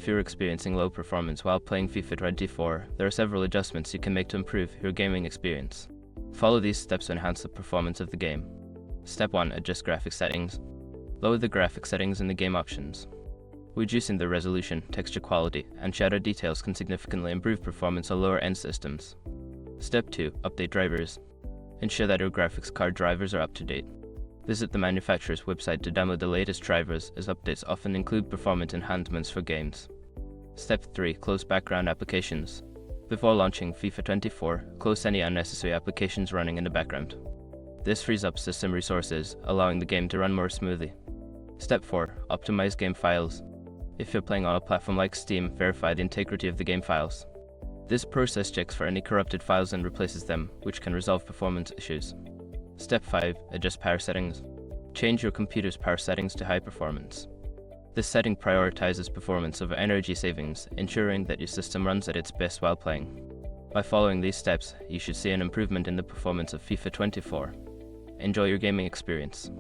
you're experiencing low performance while playing FIFA 24, there are several adjustments you can make to improve your gaming experience. Follow these steps to enhance the performance of the game. Step 1. Adjust graphics settings. Lower the graphics settings in the game options. Reducing the resolution, texture quality, and shadow details can significantly improve performance on lower-end systems. Step 2. Update drivers. Ensure that your graphics card drivers are up to date. Visit the manufacturer's website to download the latest drivers, as updates often include performance enhancements for games. Step 3. Close background applications. Before launching FIFA 24, close any unnecessary applications running in the background. This frees up system resources, allowing the game to run more smoothly. Step 4. Optimize game files. If you're playing on a platform like Steam, verify the integrity of the game files. This process checks for any corrupted files and replaces them, which can resolve performance issues. Step 5. Adjust power settings. Change your computer's power settings to high performance. This setting prioritizes performance over energy savings, ensuring that your system runs at its best while playing. By following these steps, you should see an improvement in the performance of FIFA 24. Enjoy your gaming experience.